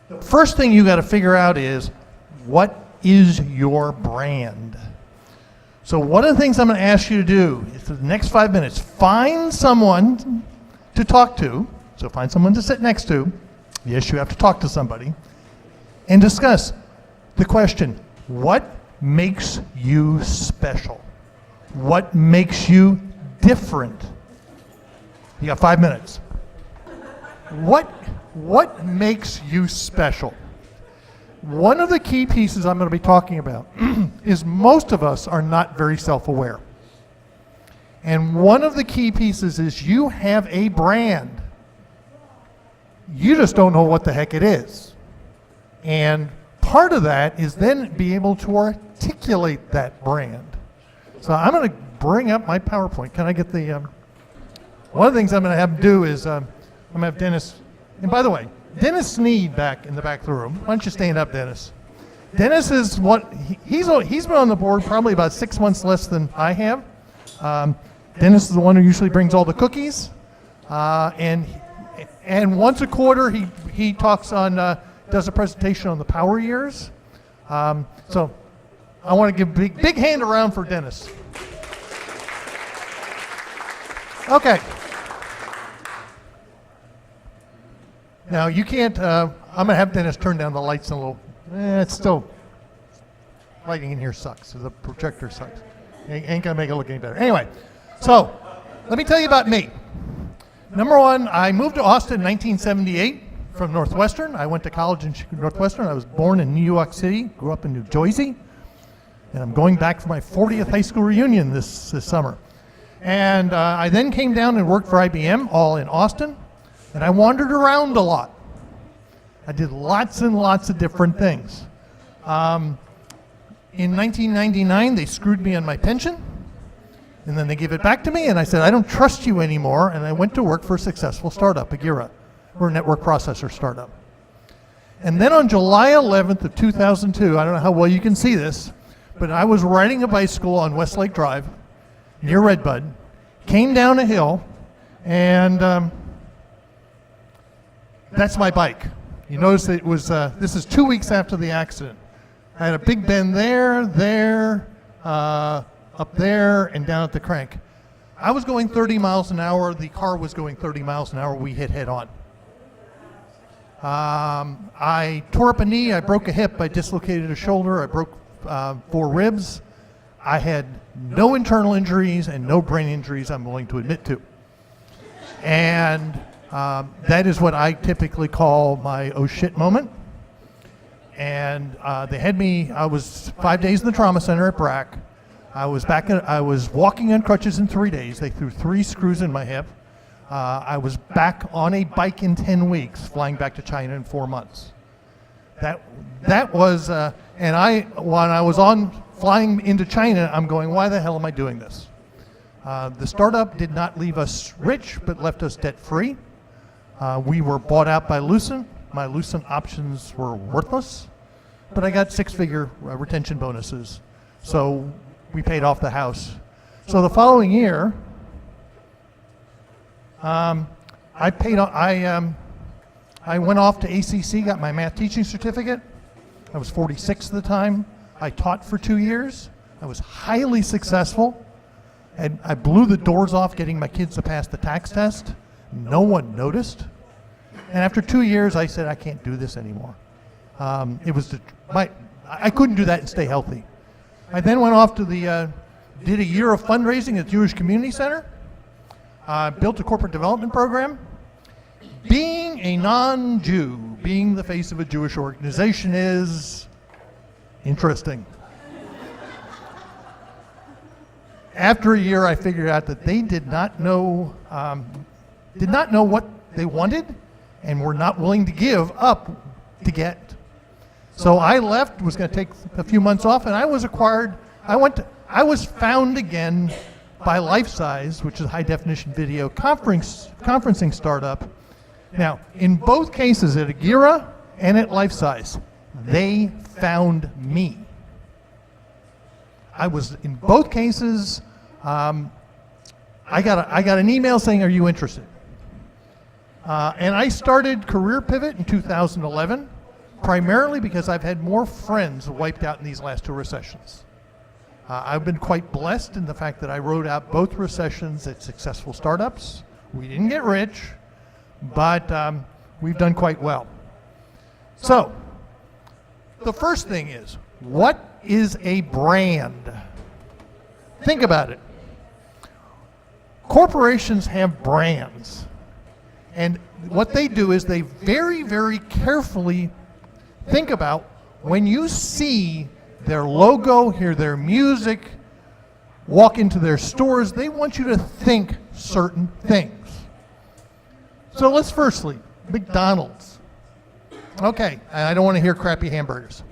The first thing you got to figure out is, what is your brand? So one of the things I'm going to ask you to do is, for the next 5 minutes, find someone to talk to. So find someone to sit next to. Yes, you have to talk to somebody. And discuss the question, what makes you special? What makes you different? You got 5 minutes. What makes you special? One of the key pieces I'm going to be talking about is most of us are not very self-aware. And one of the key pieces is you have a brand. You just don't know what the heck it is. And part of that is then be able to articulate that brand. So I'm going to bring up my PowerPoint. Can I get the, one of the things I'm going to have him do is, I'm going to have Dennis, and by the way, Dennis Sneed back in the back of the room. Why don't you stand up, Dennis? Dennis is he's been on the board probably about 6 months less than I have. Dennis is the one who usually brings all the cookies, and once a quarter he talks on does a presentation on the power years. So I want to give a big hand around for Dennis. Okay. Now you can't, I'm going to have Dennis turn down the lights a little. It's still, lighting in here sucks. The projector sucks. Ain't going to make it look any better. Anyway, so let me tell you about me. Number one, I moved to Austin in 1978 from Northwestern. I went to college in Northwestern. I was born in New York City, grew up in New Jersey, and I'm going back for my 40th high school reunion this summer. And I then came down and worked for IBM, all in Austin. And I wandered around a lot. I did lots and lots of different things. In 1999, they screwed me on my pension, and then they gave it back to me, and I said, I don't trust you anymore, and I went to work for a successful startup, Agira. We're a network processor startup. And then on July 11th of 2002, I don't know how well you can see this, but I was riding a bicycle on Westlake Drive near Redbud, came down a hill, and that's my bike. You notice it was, this is 2 weeks after the accident. I had a big bend there, up there, and down at the crank. I was going 30 miles an hour. The car was going 30 miles an hour. We hit head on. I tore up a knee. I broke a hip. I dislocated a shoulder. I broke 4 ribs. I had no internal injuries and no brain injuries I'm willing to admit to. And that is what I typically call my oh shit moment. And they had me, I was 5 days in the trauma center at BRAC. I was walking on crutches in 3 days. They threw 3 screws in my hip. I was back on a bike in 10 weeks, flying back to China in 4 months. That was, when I was flying into China, I'm going, why the hell am I doing this? The startup did not leave us rich, but left us debt free. We were bought out by Lucent. My Lucent options were worthless, but I got 6-figure retention bonuses. So we paid off the house. So the following year, I went off to ACC, got my math teaching certificate. I was 46 at the time. I taught for 2 years. I was highly successful. And I blew the doors off getting my kids to pass the tax test. No one noticed. And after 2 years, I said, I can't do this anymore. I couldn't do that and stay healthy. I then went off to did a year of fundraising at the Jewish Community Center, built a corporate development program. Being a non-Jew, being the face of a Jewish organization is interesting. After a year, I figured out that they did not know what they wanted and were not willing to give up to get. So I left, was going to take a few months off, and I was acquired. I was found again by Lifesize, which is a high-definition video conferencing startup. Now, in both cases, at Agira and at Lifesize, they found me. I was, in both cases, I got an email saying, are you interested? And I started Career Pivot in 2011. primarily because I've had more friends wiped out in these last 2 recessions. I've been quite blessed in the fact that I rode out both recessions at successful startups. We didn't get rich, but we've done quite well. So, the first thing is, what is a brand? Think about it. Corporations have brands, and what they do is they very, very carefully think about when you see their logo, hear their music, walk into their stores, they want you to think certain things. So let's firstly, McDonald's. Okay, I don't want to hear crappy hamburgers.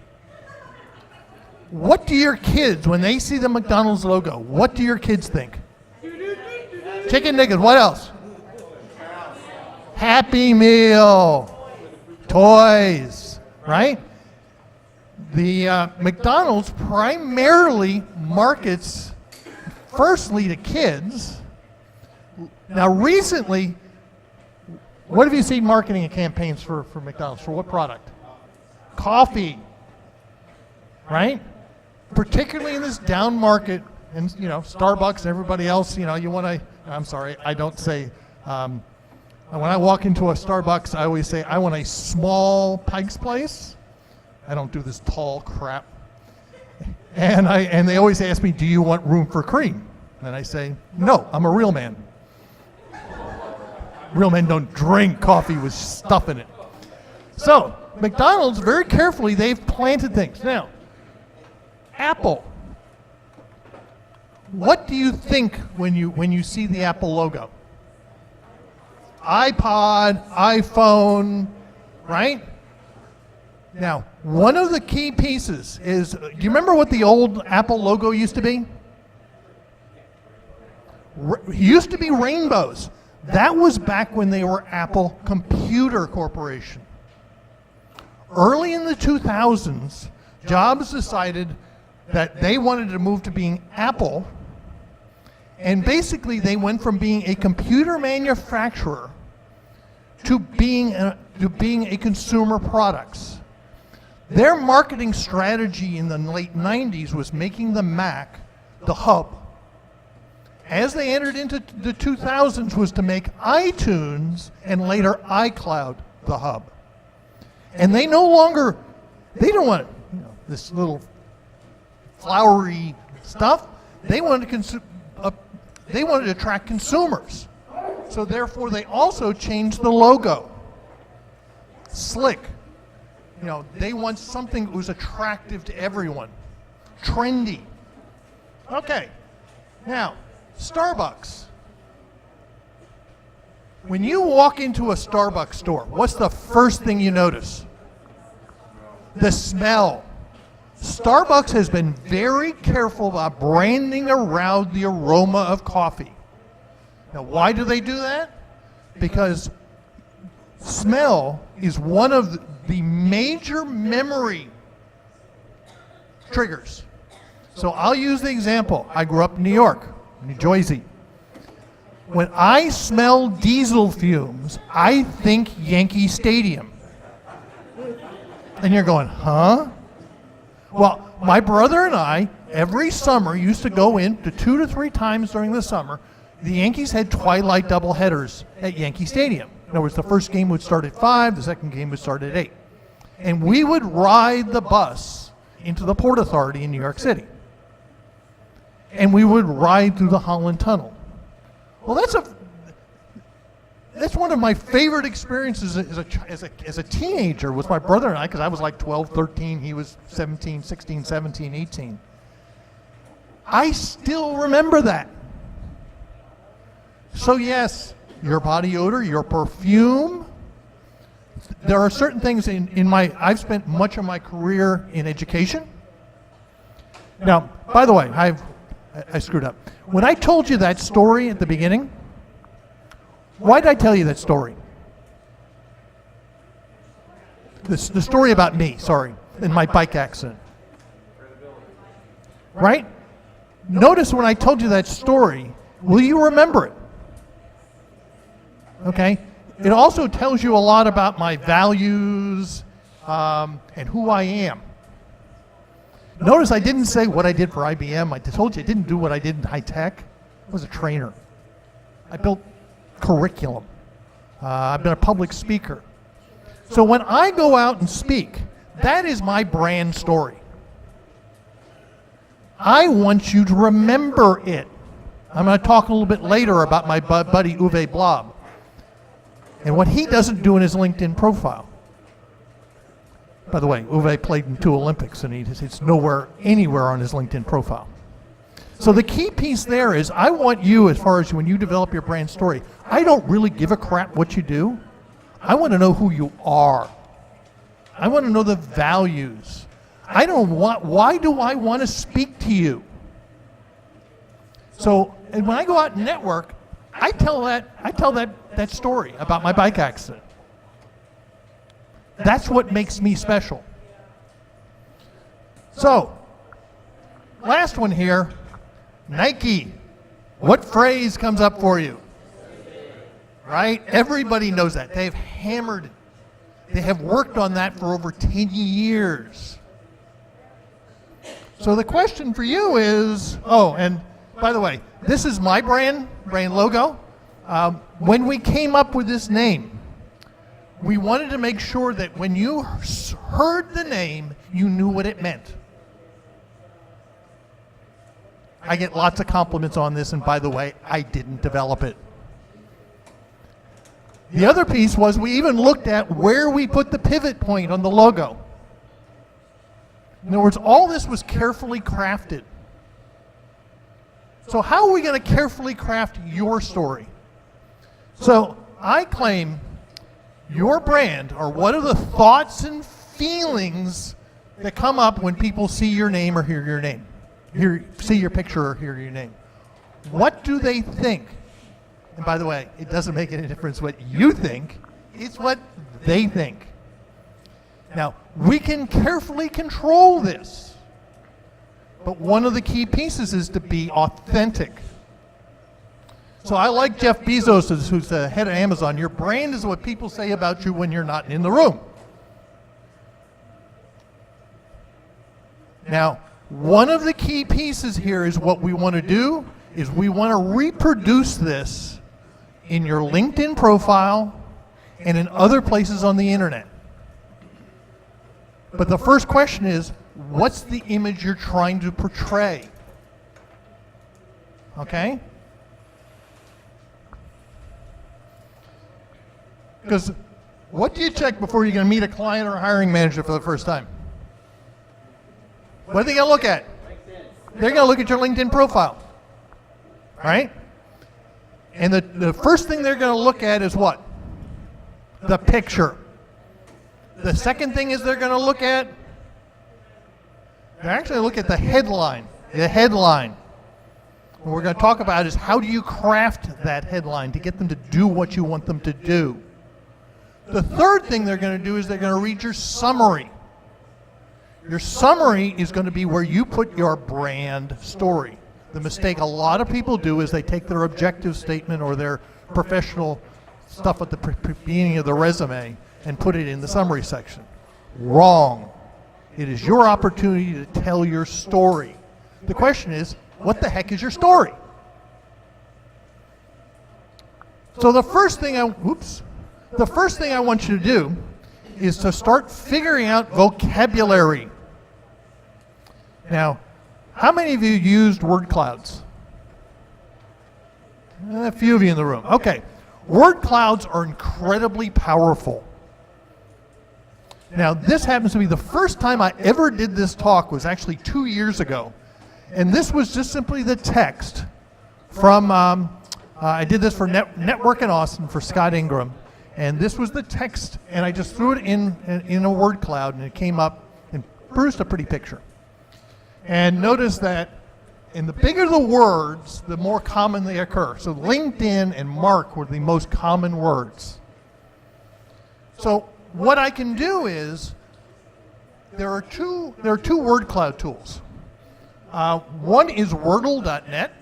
What do your kids, when they see the McDonald's logo, what do your kids think? Chicken nuggets, what else? Happy Meal, toys, right? The McDonald's primarily markets firstly to kids. Now recently, what have you seen marketing and campaigns for McDonald's? For what product? Coffee, right? Particularly in this down market, and Starbucks and everybody else, you want to, I'm sorry, I don't say, when I walk into a Starbucks, I always say, I want a small Pike's Place. I don't do this tall crap. And they always ask me, do you want room for cream? And I say, no, I'm a real man. Real men don't drink coffee with stuff in it. So, McDonald's, very carefully, they've planted things. Now, Apple. What do you think when you see the Apple logo? iPod, iPhone, right? Now, one of the key pieces is, do you remember what the old Apple logo used to be? It used to be rainbows. That was back when they were Apple Computer Corporation. Early in the 2000s, Jobs decided that they wanted to move to being Apple, and basically they went from being a computer manufacturer to being a consumer products. Their marketing strategy in the late 90s was making the Mac the hub. As they entered into the 2000s was to make iTunes and later iCloud the hub. And they don't want this little flowery stuff. They wanted to attract consumers. So therefore they also changed the logo. Slick. They want something that was attractive to everyone. Trendy. Okay. Now, Starbucks. When you walk into a Starbucks store, what's the first thing you notice? The smell. Starbucks has been very careful about branding around the aroma of coffee. Now, why do they do that? Because smell is one of the major memory triggers. So I'll use the example. I grew up in New York, New Jersey. When I smell diesel fumes, I think Yankee Stadium. And you're going, huh? Well, my brother and I, every summer, used to go in to 2 to 3 times during the summer. The Yankees had twilight doubleheaders at Yankee Stadium. In other words, the first game would start at 5, the second game would start at 8. And we would ride the bus into the Port Authority in New York City. And we would ride through the Holland Tunnel. Well, that's one of my favorite experiences as a teenager with my brother and I, because I was like 12, 13, he was 17, 16, 17, 18. I still remember that. So yes, your body odor, your perfume. There are certain things I've spent much of my career in education. Now, by the way, I screwed up. When I told you that story at the beginning, why did I tell you that story? The story about me, sorry, in my bike accident. Right? Notice when I told you that story, will you remember it? Okay? It also tells you a lot about my values and who I am. Notice I didn't say what I did for IBM. I told you I didn't do what I did in high tech. I was a trainer. I built curriculum. I've been a public speaker. So when I go out and speak, that is my brand story. I want you to remember it. I'm going to talk a little bit later about my buddy Uwe Blob and what he doesn't do in his LinkedIn profile. By the way, Uwe played in 2 Olympics, and it's nowhere, anywhere on his LinkedIn profile. So the key piece there is I want you, as far as when you develop your brand story, I don't really give a crap what you do. I want to know who you are. I want to know the values. Why do I want to speak to you? So, and when I go out and network, I tell that story about my bike accident. That's what makes me special. So, last one here, Nike. What phrase comes up for you? Right? Everybody knows that. They've hammered it. They have worked on that for over 10 years. So the question for you is, oh, and by the way, this is my brand logo. When we came up with this name, we wanted to make sure that when you heard the name, you knew what it meant. I get lots of compliments on this, and by the way, I didn't develop it. The other piece was we even looked at where we put the pivot point on the logo. In other words, all this was carefully crafted. So how are we going to carefully craft your story? So I claim your brand, or what are the thoughts and feelings that come up when people see your name or hear your name? See your picture or hear your name. What do they think? And by the way, it doesn't make any difference what you think, it's what they think. Now, we can carefully control this, but one of the key pieces is to be authentic. So I like Jeff Bezos, who's the head of Amazon. Your brand is what people say about you when you're not in the room. Now, one of the key pieces here is what we want to do is we want to reproduce this in your LinkedIn profile and in other places on the internet. But the first question is, what's the image you're trying to portray? Okay? Because what do you check before you're going to meet a client or a hiring manager for the first time? What are they going to look at? They're going to look at your LinkedIn profile. Right? And the first thing they're going to look at is what? The picture. The second thing is they're going to look at, they're actually look at the headline. The headline. What we're going to talk about is how do you craft that headline to get them to do what you want them to do. The third thing they're going to do is they're going to read your summary. Your summary is going to be where you put your brand story. The mistake a lot of people do is they take their objective statement or their professional stuff at the beginning of the resume and put it in the summary section. Wrong. It is your opportunity to tell your story. The question is, what the heck is your story? So the first thing I want you to do is to start figuring out vocabulary. Now, how many of you used word clouds? A few of you in the room. Okay. Word clouds are incredibly powerful. Now, this happens to be the first time I ever did this talk was actually 2 years ago. And this was just simply the text from, I did this for Network in Austin for Scott Ingram. And this was the text, and I just threw it in a word cloud, and it came up and produced a pretty picture. And notice that in the bigger the words, the more common they occur. So LinkedIn and Marc were the most common words. So what I can do is, there are two word cloud tools. One is Wordle.net,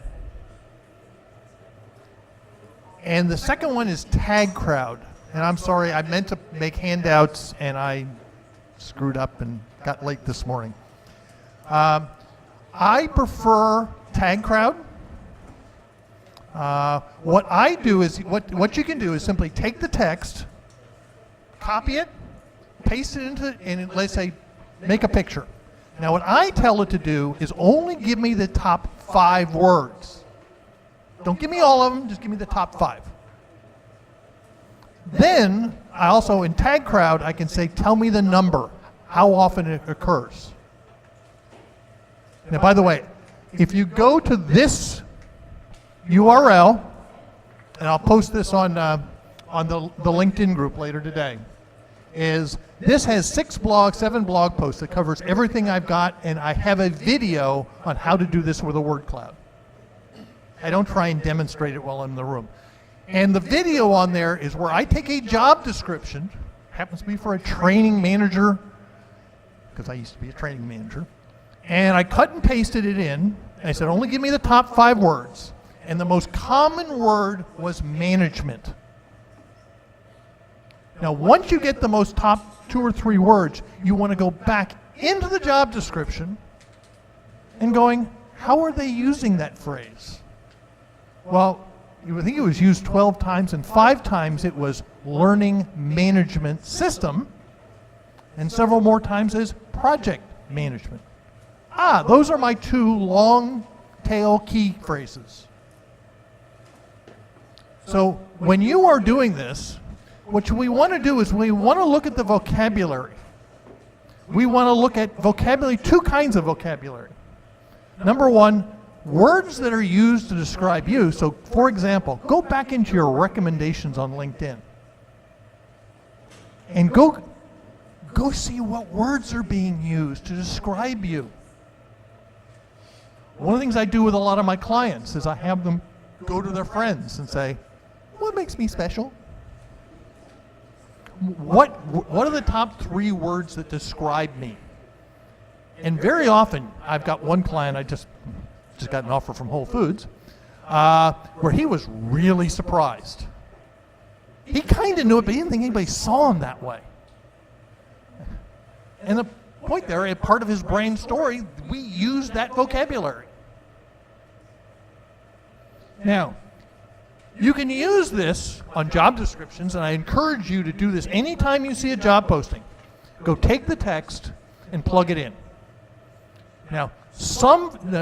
and the second one is Tag Crowd. And I'm sorry, I meant to make handouts and I screwed up and got late this morning. I prefer tag crowd. What I do is, what you can do is simply take the text, copy it, paste it into, and let's say, make a picture. Now what I tell it to do is only give me the top 5 words. Don't give me all of them, just give me the top 5. Then, I also, in tag crowd, I can say, tell me the number, how often it occurs. Now, by the way, if you go to this URL, and I'll post this on the LinkedIn group later today, this has 7 blog posts that covers everything I've got, and I have a video on how to do this with a word cloud. I don't try and demonstrate it while I'm in the room. And the video on there is where I take a job description, happens to be for a training manager, because I used to be a training manager, and I cut and pasted it in, and I said, only give me the top 5 words. And the most common word was management. Now, once you get the most top 2 or 3 words, you want to go back into the job description and going, how are they using that phrase? Well, you would think it was used 12 times, and 5 times it was learning management system, and several more times as project management. Those are my 2 long tail key phrases. So when you are doing this, what we want to do is we want to look at the vocabulary. We want to look at vocabulary, 2 kinds of vocabulary. Number 1, words that are used to describe you. So, for example, go back into your recommendations on LinkedIn and go see what words are being used to describe you. One of the things I do with a lot of my clients is I have them go to their friends and say, what makes me special? What are the top 3 words that describe me? And very often, I've got one client, I just got an offer from Whole Foods, where he was really surprised. He kind of knew it, but he didn't think anybody saw him that way. And the point there, a part of his brain story, we use that vocabulary. Now, you can use this on job descriptions, and I encourage you to do this anytime you see a job posting. Go take the text and plug it in. Now,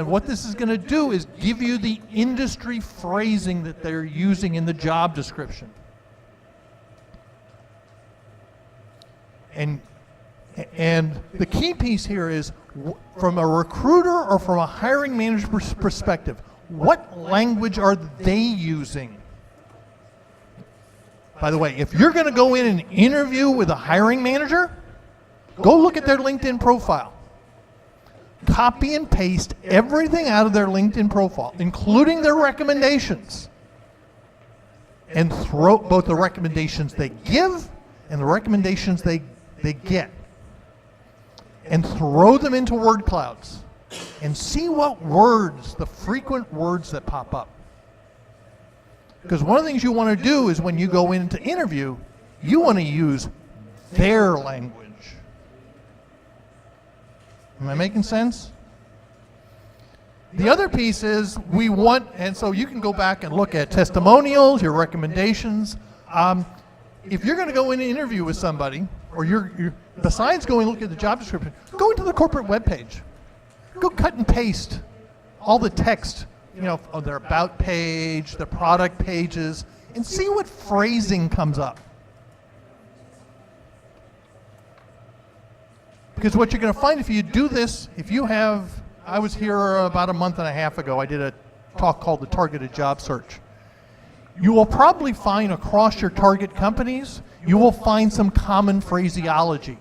what this is going to do is give you the industry phrasing that they're using in the job description. And the key piece here is, from a recruiter or from a hiring manager perspective, what language are they using? By the way, if you're going to go in and interview with a hiring manager, go look at their LinkedIn profile. Copy and paste everything out of their LinkedIn profile, including their recommendations, and throw both the recommendations they give and the recommendations they get, and throw them into word clouds and see what words, the frequent words that pop up. Because one of the things you want to do is when you go in to interview, you want to use their language. Am I making sense? The other piece is and so you can go back and look at testimonials, your recommendations. If you're going to go in and interview with somebody, or you're besides going and look at the job description, go into the corporate webpage. Go cut and paste all the text, on their about page, the product pages, and see what phrasing comes up. Because what you're going to find if you do this, I was here about a month and a half ago, I did a talk called the Targeted Job Search. You will probably find across your target companies, you will find some common phraseology.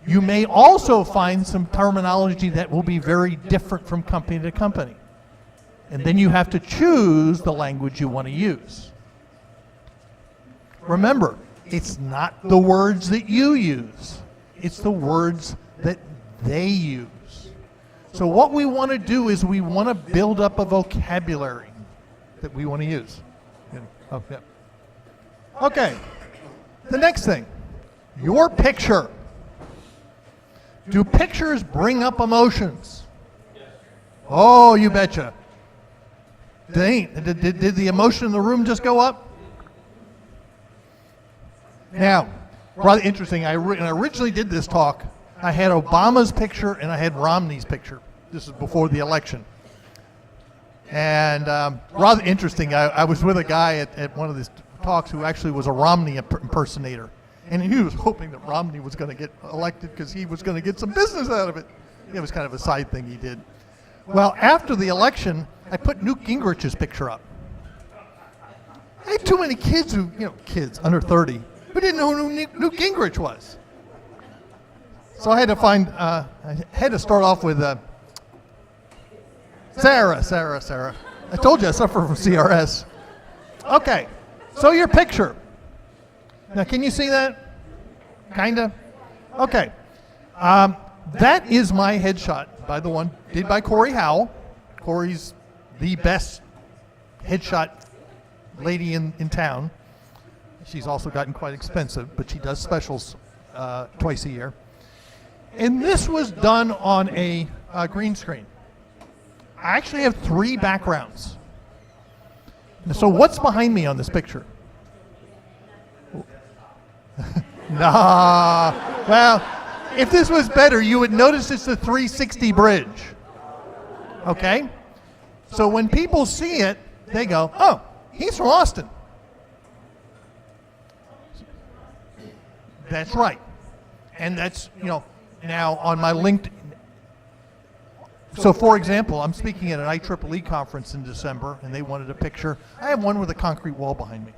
You may also find some terminology that will be very different from company to company. And then you have to choose the language you want to use. Remember, it's not the words that you use. It's the words that they use. So what we want to do is we want to build up a vocabulary that we want to use. Okay, the next thing, your picture. Do pictures bring up emotions? Oh, you betcha. Did the emotion in the room just go up? Now, rather interesting, when I originally did this talk, I had Obama's picture and I had Romney's picture. This is before the election. And rather interesting, I was with a guy at one of these talks who actually was a Romney impersonator. And he was hoping that Romney was going to get elected because he was going to get some business out of it. It was kind of a side thing he did. Well, after the election, I put Newt Gingrich's picture up. I had too many kids who, kids under 30, who didn't know who Newt Gingrich was. So I had to I had to start off with Sarah. I told you I suffer from CRS. Okay, so your picture. Now, can you see that? Kinda? Okay. That is my headshot, did by Corey Howell. Corey's the best headshot lady in town. She's also gotten quite expensive, but she does specials twice a year. And this was done on a green screen. I actually have 3 backgrounds. So what's behind me on this picture? Nah. Well, if this was better, you would notice it's the 360 bridge. Okay? So when people see it, they go, oh, he's from Austin. That's right. And that's, now on my LinkedIn. So for example, I'm speaking at an IEEE conference in December, and they wanted a picture. I have one with a concrete wall behind me.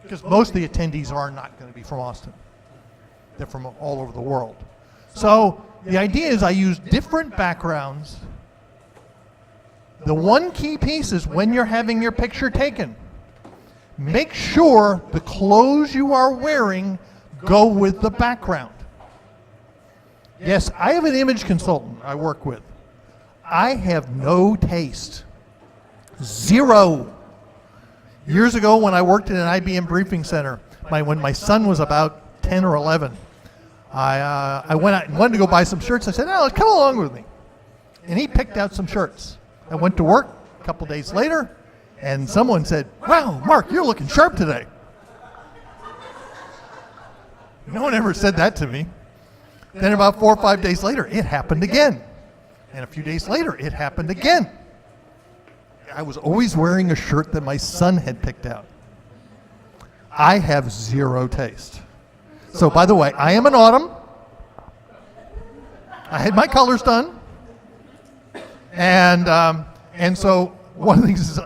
Because most of the attendees are not going to be from Austin. They're from all over the world. So the idea is I use different backgrounds. The one key piece is when you're having your picture taken, make sure the clothes you are wearing go with the background. Yes, I have an image consultant I work with. I have no taste. 0. Years ago when I worked in an IBM briefing center, when my son was about 10 or 11, I went out and wanted to go buy some shirts. I said, "Oh, come along with me." And he picked out some shirts. I went to work a couple days later, and someone said, "Wow, Mark, you're looking sharp today." No one ever said that to me. Then about 4 or 5 days later, it happened again. And a few days later, it happened again. I was always wearing a shirt that my son had picked out. I have 0 taste. So by the way, I am an autumn. I had my colors done. And so one of the things is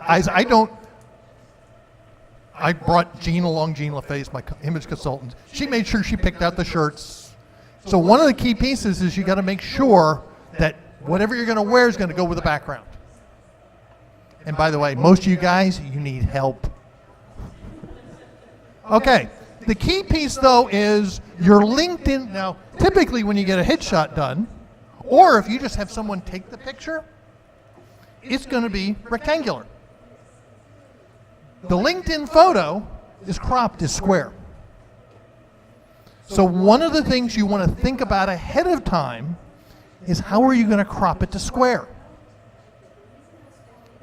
I brought Jean along, Jean LaFace, my image consultant. She made sure she picked out the shirts. So one of the key pieces is you got to make sure that whatever you're going to wear is going to go with the background. And by the way, most of you guys, you need help. Okay, the key piece though is your LinkedIn. Now, typically when you get a headshot done, or if you just have someone take the picture, it's going to be rectangular. The LinkedIn photo is cropped as square. So one of the things you want to think about ahead of time is how are you going to crop it to square?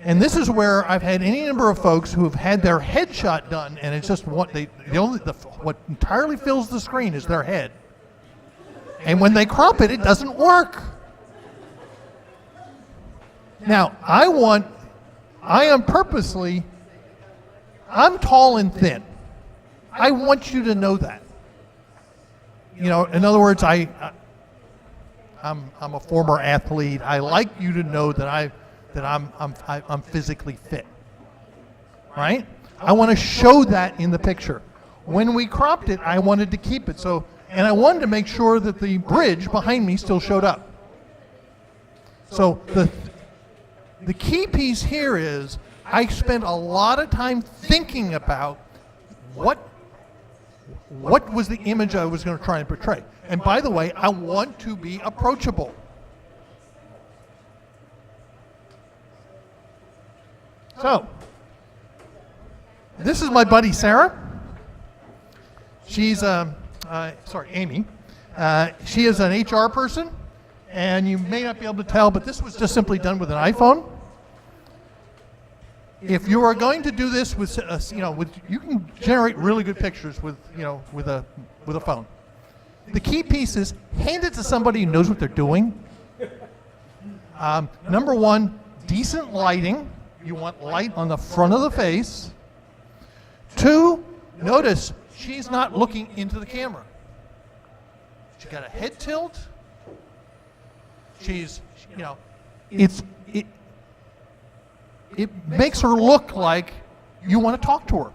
And this is where I've had any number of folks who have had their headshot done, and it's just what entirely fills the screen is their head. And when they crop it, it doesn't work. Now, I'm tall and thin. I want you to know that. In other words, I'm a former athlete. I like you to know that I'm physically fit, right? I want to show that in the picture. When we cropped it, I wanted to keep it and I wanted to make sure that the bridge behind me still showed up. So the key piece here is I spent a lot of time thinking about what was the image I was going to try and portray. And by the way, I want to be approachable. So, this is my buddy Sarah. She's, Amy. She is an HR person, and you may not be able to tell, but this was just simply done with an iPhone. If you are going to do this with, you can generate really good pictures with a phone. The key piece is hand it to somebody who knows what they're doing. Number one, decent lighting. You want light on the front of the face. Two, notice she's not looking into the camera. She got a head tilt. She's, it makes her look like you want to talk to her.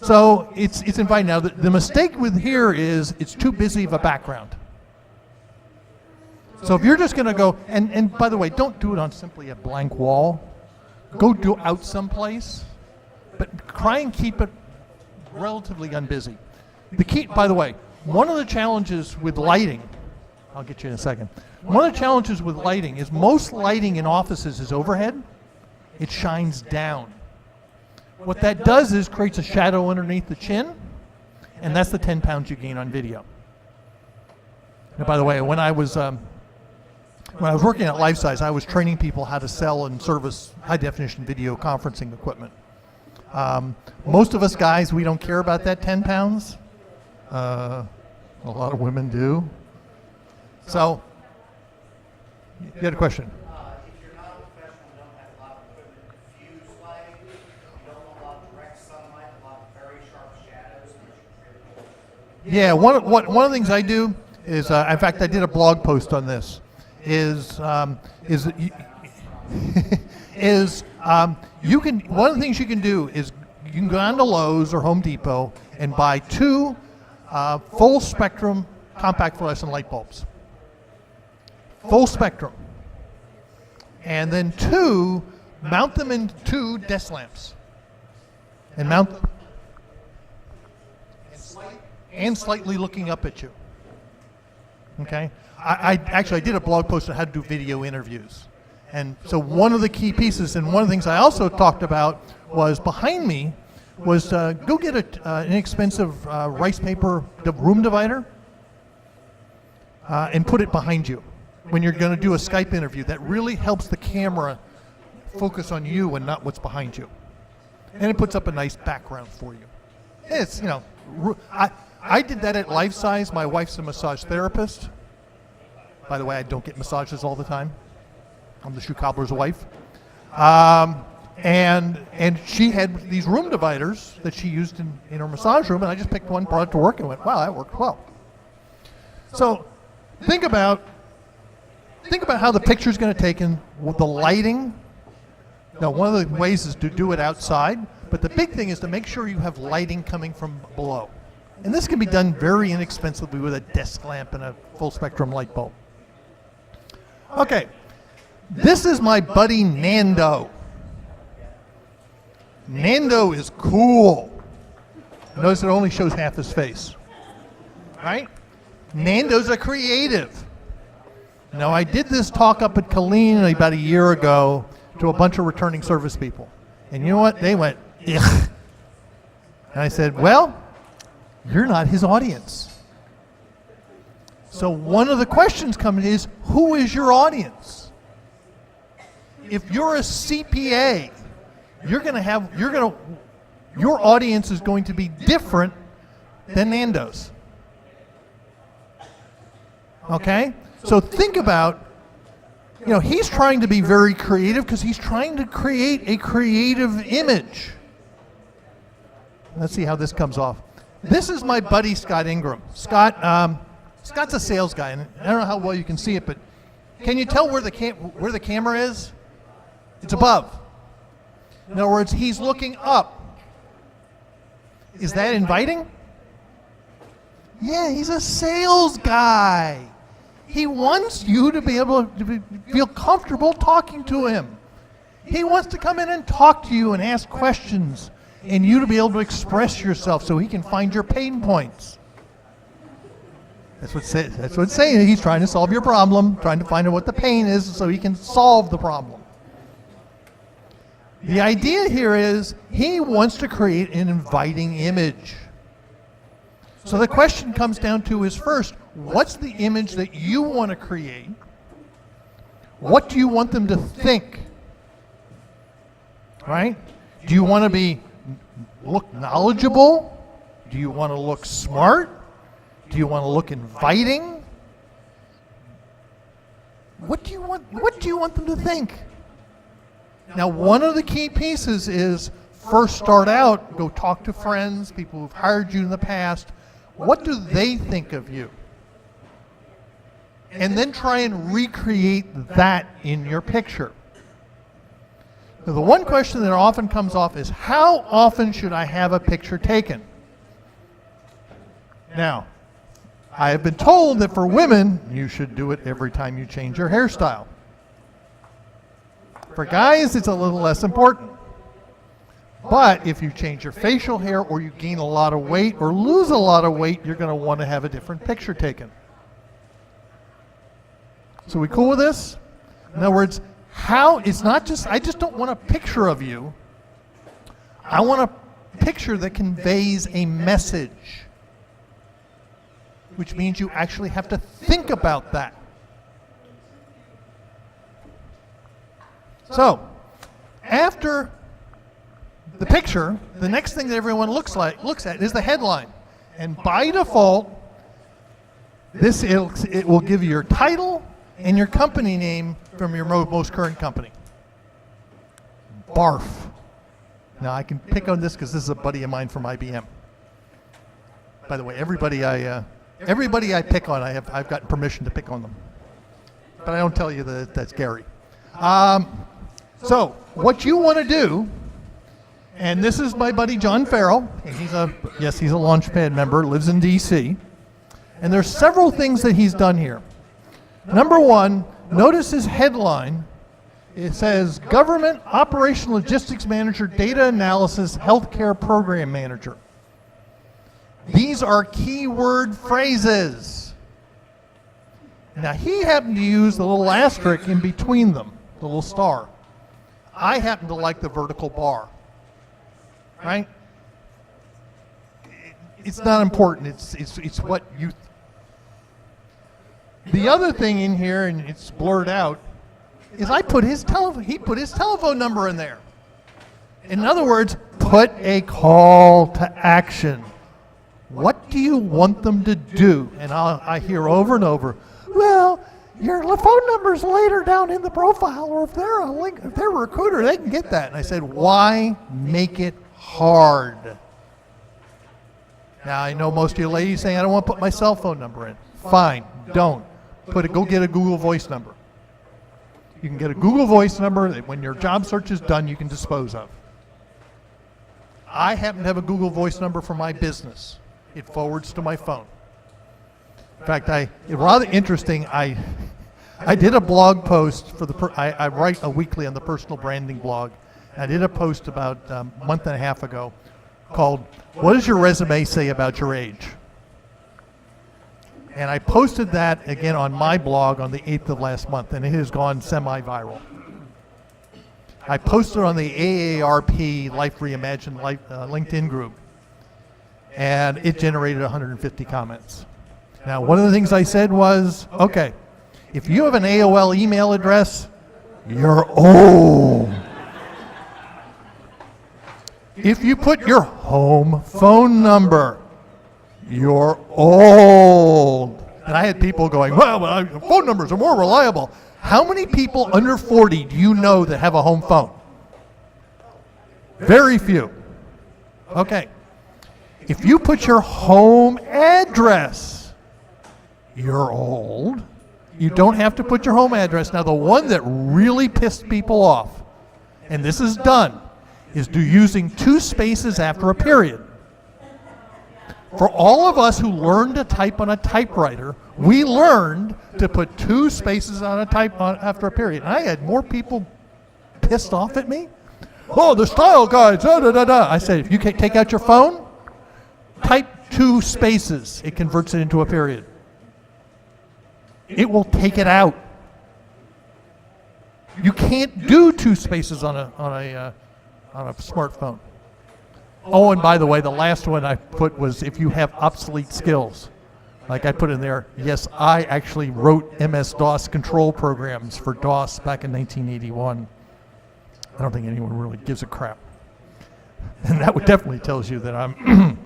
So it's inviting. Now the mistake with here is it's too busy of a background. So if you're just going to go, and by the way, don't do it on simply a blank wall. Go do out someplace, but try and keep it relatively unbusy. The key, by the way, one of the challenges with lighting, I'll get you in a second. One of the challenges with lighting is most lighting in offices is overhead. It shines down. What that does is creates a shadow underneath the chin, and that's the 10 pounds you gain on video. Now, by the way, when I was working at Lifesize, I was training people how to sell and service high-definition video conferencing equipment. Most of us guys, we don't care about that 10 pounds. A lot of women do. So, you had a question? If you're not a professional, you don't have a lot of equipment to diffuse lighting, you don't want a lot of direct sunlight, a lot of very sharp shadows. Yeah, one of the things I do is, in fact, I did a blog post on this. You can, one of the things you can do is you can go down to Lowe's or Home Depot and buy 2 full spectrum compact fluorescent light bulbs. Full spectrum. And then 2, mount them in 2 desk lamps. And mount them. And slightly looking up at you. Okay? I did a blog post on how to do video interviews. And so one of the key pieces, and one of the things I also talked about was behind me, was go get an inexpensive rice paper room divider and put it behind you when you're going to do a Skype interview. That really helps the camera focus on you and not what's behind you. And it puts up a nice background for you. It's, I did that at Lifesize. My wife's a massage therapist. By the way, I don't get massages all the time. I'm the shoe cobbler's wife. And she had these room dividers that she used in her massage room, and I just picked one, brought it to work, and went, wow, that worked well. So think about how the picture's going to take in with the lighting. Now, one of the ways is to do it outside, but the big thing is to make sure you have lighting coming from below. And this can be done very inexpensively with a desk lamp and a full spectrum light bulb. Okay, this is my buddy Nando. Nando is cool. Notice it only shows half his face, right? Nando's a creative. Now, I did this talk up at Colleen about a year ago to a bunch of returning service people. And you know what? They went, ugh. And I said, well, you're not his audience. So one of the questions coming is, who is your audience? If you're a CPA, your audience is going to be different than Nando's. Okay? So think about, he's trying to be very creative because he's trying to create a creative image. Let's see how this comes off. This is my buddy Scott Ingram. Scott's a sales guy, and I don't know how well you can see it, but can you tell where the camera is? It's above. In other words, he's looking up. Is that inviting? Yeah, he's a sales guy. He wants you to be able to feel comfortable talking to him. He wants to come in and talk to you and ask questions, and you to be able to express yourself so he can find your pain points. That's what's saying. He's trying to solve your problem, trying to find out what the pain is so he can solve the problem. The idea here is he wants to create an inviting image. So the question comes down to is first, what's the image that you want to create? What do you want them to think? Right? Do you want to look knowledgeable? Do you want to look smart? Do you want to look inviting? What do you want them to think? Now, one of the key pieces is first start out, go talk to friends, people who've hired you in the past. What do they think of you? And then try and recreate that in your picture. Now, the one question that often comes off is, how often should I have a picture taken? Now, I have been told that for women, you should do it every time you change your hairstyle. For guys, it's a little less important. But if you change your facial hair or you gain a lot of weight or lose a lot of weight, you're going to want to have a different picture taken. So we cool with this? In other words, it's not just, I just don't want a picture of you. I want a picture that conveys a message, which means you actually have to think about that. So, after the picture, the next thing that everyone looks at is the headline. And by default, it will give you your title and your company name from your most current company. Barf. Now I can pick on this because this is a buddy of mine from IBM. By the way, everybody I pick on, I've gotten permission to pick on them. But I don't tell you that that's Gary. So what you want to do, and this is my buddy John Farrell, and he's a Launchpad member, lives in DC. And there's several things that he's done here. Number one, notice his headline. It says Government Operation Logistics Manager, Data Analysis, Healthcare Program Manager. These are keyword phrases. Now he happened to use the little asterisk in between them, the little star. I happen to like the vertical bar, right? It's not important, it's what you... The other thing in here, and it's blurred out, is he put his telephone number in there. In other words, put a call to action. What do you want them to do? And I hear over and over, well, your phone number's later down in the profile, or if they're a recruiter, they can get that. And I said, why make it hard? Now I know most of you ladies saying, I don't want to put my cell phone number in. Fine, don't. Go get a Google Voice number. You can get a Google Voice number that when your job search is done, you can dispose of. I happen to have a Google Voice number for my business. It forwards to my phone. In fact, it's rather interesting. I did a blog post for I write a weekly on the personal branding blog. I did a post about a month and a half ago called, "What does your resume say about your age?" And I posted that again on my blog on the 8th of last month, and it has gone semi-viral. I posted on the AARP Life Reimagined LinkedIn group, and it generated 150 comments. Now, one of the things I said was, okay, if you have an AOL email address, you're old. If you put your home phone number, you're old. And I had people going, well, phone numbers are more reliable. How many people under 40 do you know that have a home phone? Very few. Okay. If you put your home address, you're old. You don't have to put your home address. Now, the one that really pissed people off, and this is done, is using 2 spaces after a period. For all of us who learned to type on a typewriter, we learned to put 2 spaces on after a period. And I had more people pissed off at me. Oh, the style guides, da da da da. I said, if you take out your phone, type 2 spaces. It converts it into a period. It will take it out. You can't do 2 spaces on a smartphone. Oh, and by the way, the last one I put was if you have obsolete skills. Like I put in there, yes, I actually wrote MS-DOS control programs for DOS back in 1981. I don't think anyone really gives a crap. And that would definitely tells you that I'm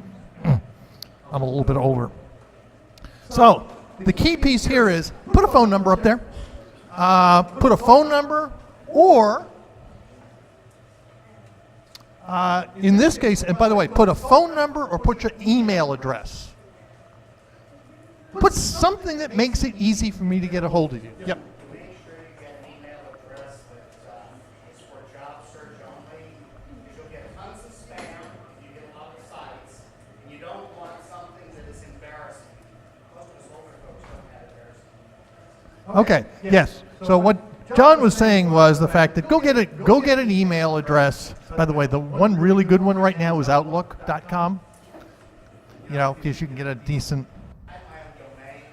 I'm a little bit older. So the key piece here is put a phone number up there. Put a phone number, or in this case, and by the way, put a phone number or put your email address. Put something that makes it easy for me to get a hold of you. Yep. Make sure you get an email address that is for job search only, because you'll get tons of spam if you get a lot of sites, and you don't want something that is embarrassing. Most of us older folks don't have embarrassing. Okay. Yes. So what John was saying was the fact that go get an email address. By the way, the one really good one right now is Outlook.com. You know, because you can get a decent. I have my own domain,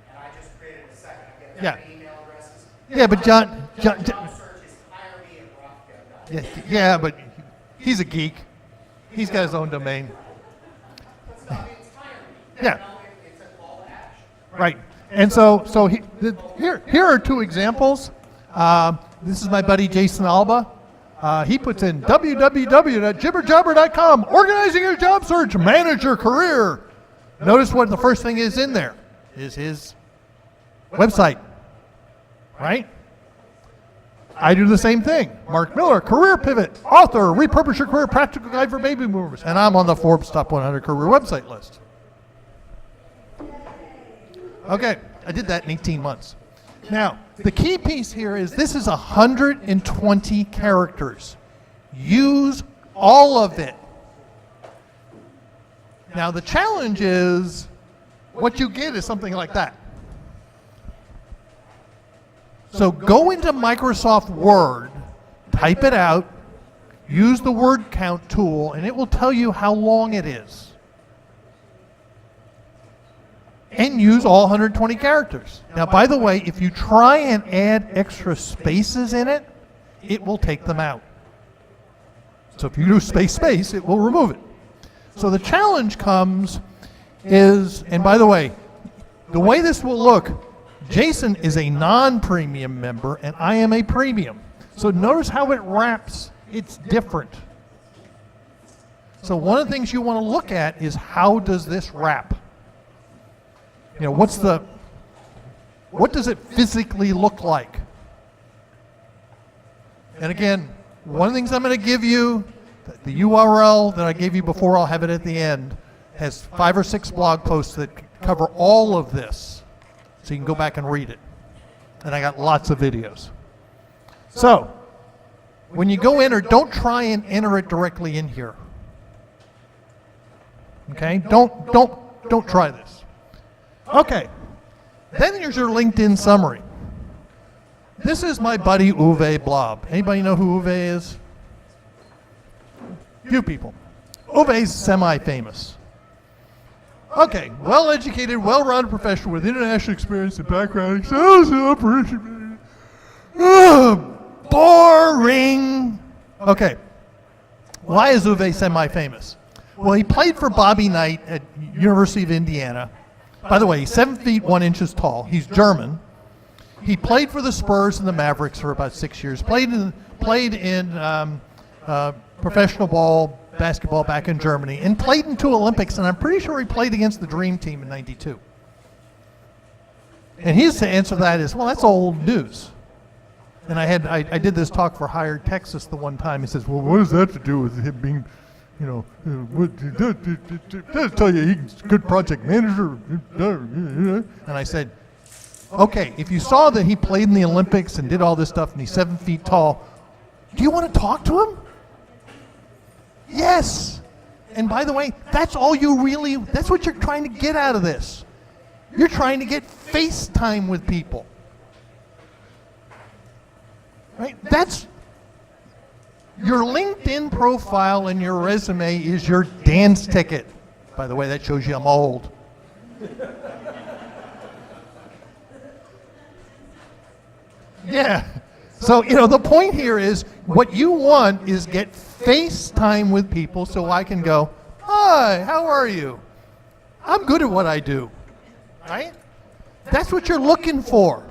and I just created a second. I get Yeah. different email addresses. Yeah, but John Job search is hire me at Rothschild. yeah, but he's a geek. He's got his own domain. It's hire me. Yeah. You know, it's a call to action. Right. And so here are two examples. This is my buddy Jason Alba. He puts in www.jibberjobber.com, organizing your job search, manage your career. Notice what the first thing is in there is his website, right? I do the same thing. Mark Miller, career pivot, author, repurpose your career, practical guide for baby boomers. And I'm on the Forbes Top 100 career website list. Okay, I did that in 18 months. Now, the key piece here is this is 120 characters. Use all of it. Now, the challenge is what you get is something like that. So go into Microsoft Word, type it out, use the word count tool, and it will tell you how long it is. And use all 120 characters. Now, by the way, if you try and add extra spaces in it, it will take them out. So if you do space, it will remove it. So the challenge comes is, and by the way, the way this will look, Jason is a non-premium member and I am a premium. So notice how it wraps. It's different. So one of the things you want to look at is how does this wrap? You know, what does it physically look like? And again, one of the things I'm going to give you, the URL that I gave you before, I'll have it at the end, has 5 or 6 blog posts that cover all of this. So you can go back and read it. And I got lots of videos. So, when you go enter, don't try and enter it directly in here. Okay? Don't try this. Okay, then here's your LinkedIn summary. This is my buddy Uwe Blob. Anybody know who Uwe is? Few people. Uwe's semi-famous. Okay, well-educated, well-rounded professional with international experience and background in sales and operation. Boring. Okay, why is Uwe semi-famous? Well, he played for Bobby Knight at University of Indiana. By the way, he's 7 feet 1 inches tall. He's German. He played for the Spurs and the Mavericks for about 6 years. Played in professional basketball back in Germany, and played in 2 Olympics. And I'm pretty sure he played against the Dream Team in '92. And his answer to that is, well, that's old news. And I did this talk for Hired Texas the one time. He says, well, what does that have to do with him being, you know, does tell you he's a good project manager. And I said, okay, if you saw that he played in the Olympics and did all this stuff and he's 7 feet tall, do you want to talk to him? Yes. And by the way, that's what you're trying to get out of this. You're trying to get FaceTime with people. Right? That's your LinkedIn profile and your resume is your dance ticket. By the way, that shows you I'm old. Yeah. So, the point here is what you want is get FaceTime with people so I can go, hi, how are you? I'm good at what I do, right? That's what you're looking for.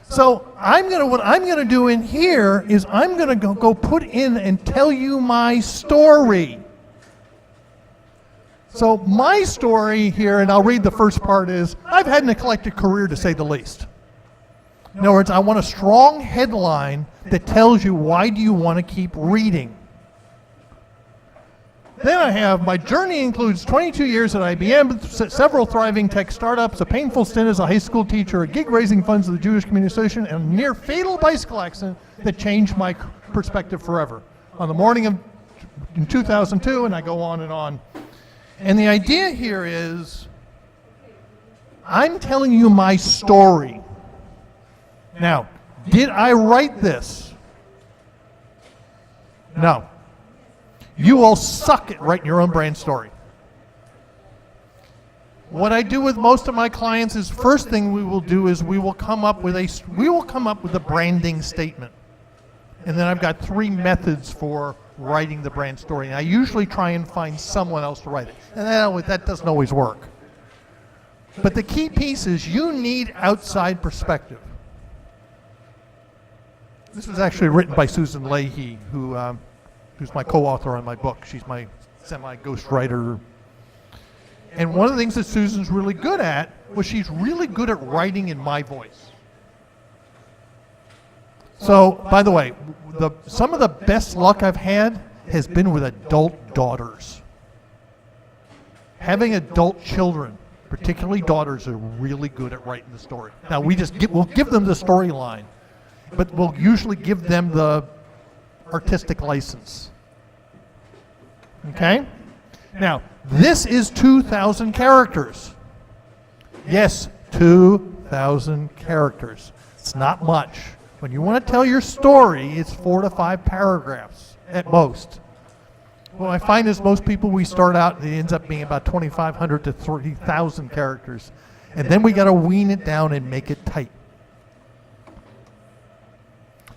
So what I'm gonna do in here is I'm gonna go put in and tell you my story. So my story here, and I'll read the first part, is I've had an eclectic career to say the least. In other words, I want a strong headline that tells you why do you want to keep reading. Then I have, my journey includes 22 years at IBM, several thriving tech startups, a painful stint as a high school teacher, a gig raising funds of the Jewish Community Association, and a near fatal bicycle accident that changed my perspective forever. On the morning of in 2002, and I go on and on. And the idea here is, I'm telling you my story. Now, did I write this? No. You all suck at writing your own brand story. What I do with most of my clients is, first thing we will do is we will come up with a branding statement. And then I've got 3 methods for writing the brand story. And I usually try and find someone else to write it. And that doesn't always work. But the key piece is you need outside perspective. This was actually written by Susan Leahy, who's my co-author on my book. She's my semi-ghostwriter. And one of the things that Susan's really good at was she's really good at writing in my voice. So, by the way, some of the best luck I've had has been with adult daughters. Having adult children, particularly daughters, are really good at writing the story. Now, we'll give them the storyline, but we'll usually give them the artistic license. Okay? Now, this is 2,000 characters. Yes, 2,000 characters. It's not much. When you want to tell your story, it's 4 to 5 paragraphs at most. What I find is most people we start out, it ends up being about 2,500 to 3,000 characters. And then we got to wean it down and make it tight.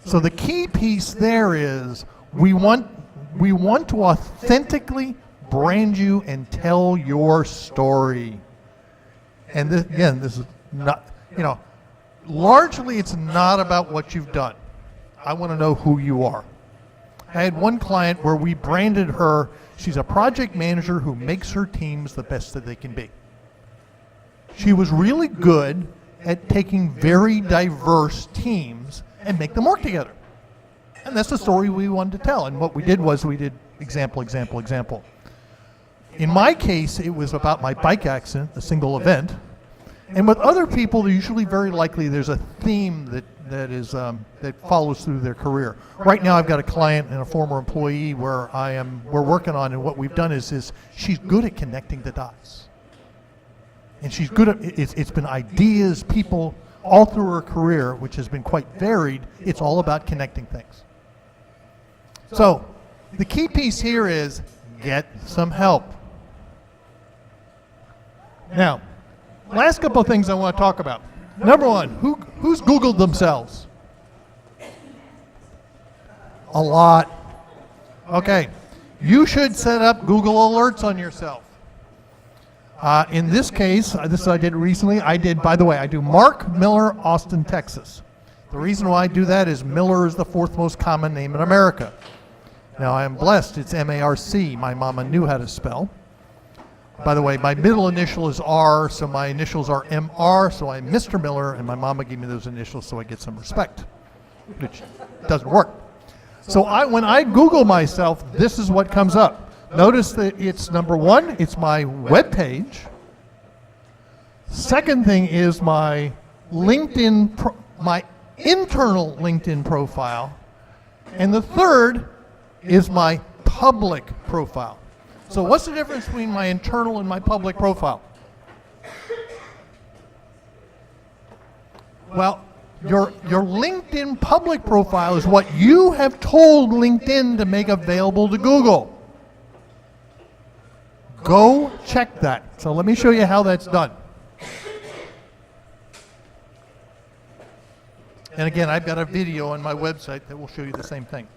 So the key piece there is we want to authentically brand you and tell your story. And this is not, largely it's not about what you've done. I want to know who you are. I had one client where we branded her, she's a project manager who makes her teams the best that they can be. She was really good at taking very diverse teams and make them work together. And that's the story we wanted to tell. And what we did was we did example, example, example. In my case, it was about my bike accident, a single event. And with other people, usually very likely there's a theme that follows through their career. Right now I've got a client and a former employee where we're working on, and what we've done is she's good at connecting the dots. And she's good at, it's been ideas, people, all through her career, which has been quite varied. It's all about connecting things. So the key piece here is get some help. Now, last couple of things I want to talk about. Number one, who's Googled themselves? A lot. Okay, you should set up Google Alerts on yourself. In this case, this I did recently. I do Mark Miller, Austin, Texas. The reason why I do that is Miller is the 4th most common name in America. Now I am blessed, it's M-A-R-C. My mama knew how to spell. By the way, my middle initial is R, so my initials are M-R, so I'm Mr. Miller, and my mama gave me those initials so I get some respect, which doesn't work. So when I Google myself, this is what comes up. Notice that it's number one, it's my web page. Second thing is my LinkedIn, my internal LinkedIn profile. And the third is my public profile. So what's the difference between my internal and my public profile? Well, your LinkedIn public profile is what you have told LinkedIn to make available to Google. Go check that. So let me show you how that's done. And again, I've got a video on my website that will show you the same thing.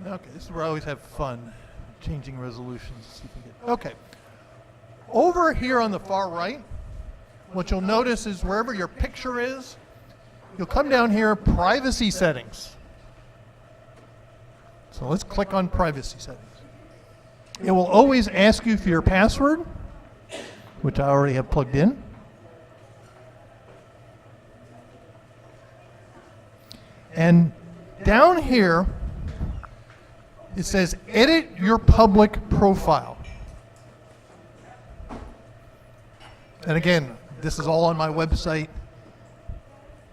Okay, this is where I always have fun, changing resolutions. See if we get, okay. Over here on the far right, what you'll notice is wherever your picture is, you'll come down here, privacy settings. So let's click on privacy settings. It will always ask you for your password, which I already have plugged in. And down here, it says edit your public profile. And again, this is all on my website.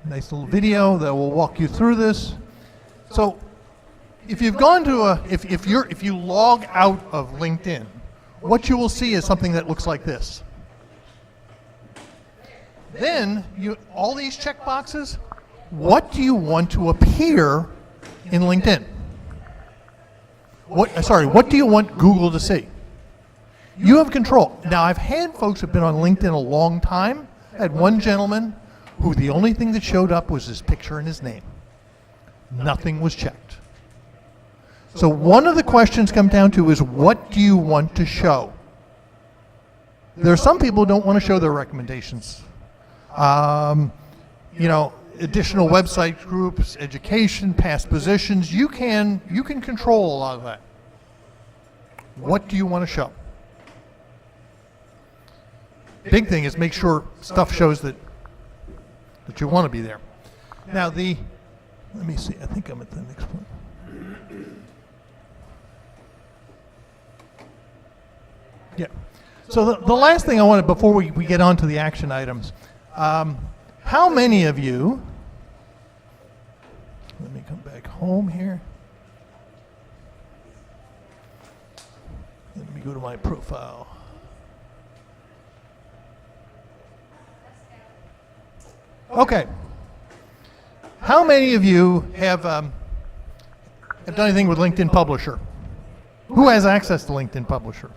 Nice little video that will walk you through this. So if you've gone to if you log out of LinkedIn, what you will see is something that looks like this. Then all these checkboxes, what do you want to appear in LinkedIn? What do you want Google to see? You have control. Now, I've had folks who've been on LinkedIn a long time. I had one gentleman who the only thing that showed up was his picture and his name. Nothing was checked. So one of the questions come down to is, what do you want to show? There are some people who don't want to show their recommendations. Additional website groups, education, past positions. You can control a lot of that. What do you want to show? Big thing is make sure stuff shows that you want to be there. Now let me see, I think I'm at the next one. Yeah. So the last thing I wanted, before we get on to the action items, how many of you, let me come back home here. Let me go to my profile. Okay. How many of you have done anything with LinkedIn Publisher? Who has access to LinkedIn Publisher?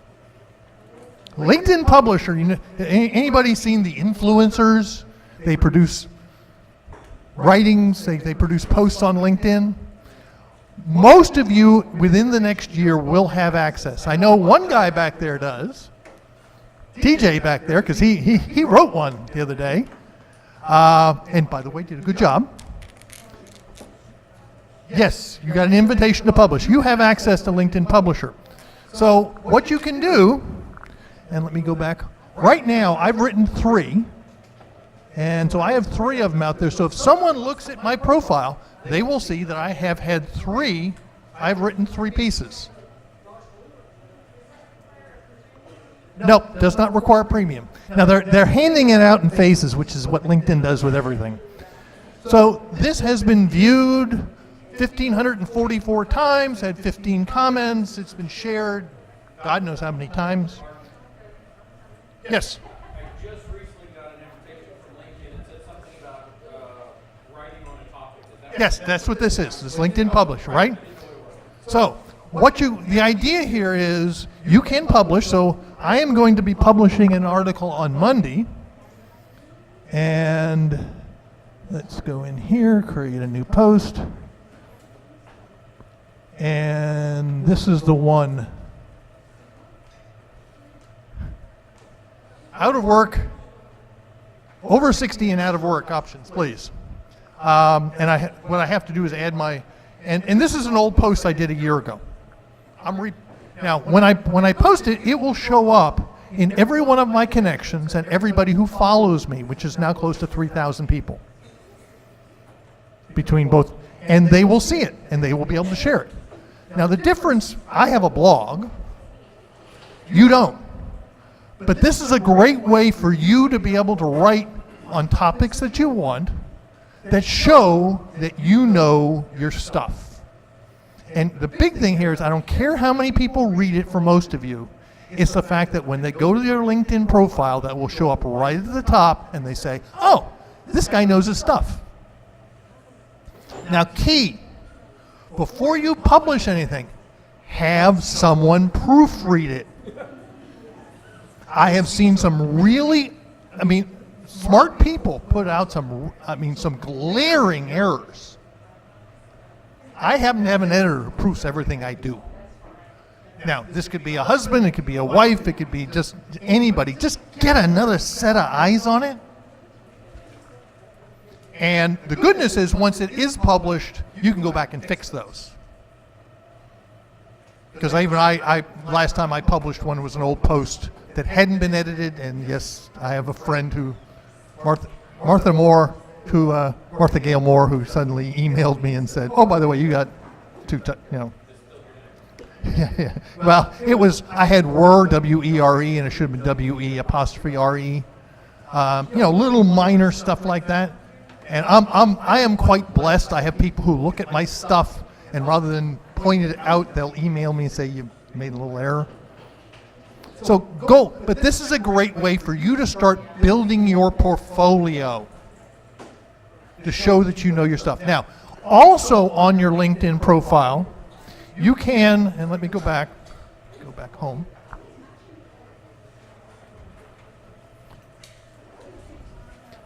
LinkedIn Publisher, anybody seen the influencers? They produce writings, they produce posts on LinkedIn. Most of you within the next year will have access. I know one guy back there does, TJ back there, because he wrote one the other day. And by the way, did a good job. Yes, you got an invitation to publish. You have access to LinkedIn Publisher. So what you can do, and let me go back. Right now, I've written 3. And so I have 3 of them out there. So if someone looks at my profile, they will see that I have had 3, I've written 3 pieces. Nope, does not require premium. Now they're handing it out in phases, which is what LinkedIn does with everything. So this has been viewed 1,544 times, had 15 comments, it's been shared God knows how many times. Yes? I just recently got an invitation from LinkedIn that said something about writing on a topic. Yes, that's what this is. This is LinkedIn Publish, right? So the idea here is you can publish. So I am going to be publishing an article on Monday. And let's go in here, create a new post. And this is the one. Out of work, over 60 and out of work options, please. And what I have to do is add my, and this is an old post I did a year ago. Now, when I post it, it will show up in every one of my connections and everybody who follows me, which is now close to 3,000 people. Between both, and they will see it, and they will be able to share it. Now the difference, I have a blog, you don't. But this is a great way for you to be able to write on topics that you want that show that you know your stuff. And the big thing here is I don't care how many people read it for most of you, it's the fact that when they go to their LinkedIn profile, that will show up right at the top and they say, oh, this guy knows his stuff. Now, key, before you publish anything, have someone proofread it. I have seen some really, smart people put out some glaring errors. I happen to have an editor who proofs everything I do. Now, this could be a husband, it could be a wife, it could be just anybody. Just get another set of eyes on it. And the goodness is, once it is published, you can go back and fix those. Because I last time I published one was an old post that hadn't been edited, and yes, I have a friend who, Martha Gale Moore, who suddenly emailed me and said, "Oh, by the way, you got yeah. Well, I had WERE, and it should have been WE''RE. Little minor stuff like that. And I am quite blessed. I have people who look at my stuff, and rather than point it out, they'll email me and say, "You made a little error." So go, but this is a great way for you to start building your portfolio to show that you know your stuff. Now, also on your LinkedIn profile, you can, and let me go back home.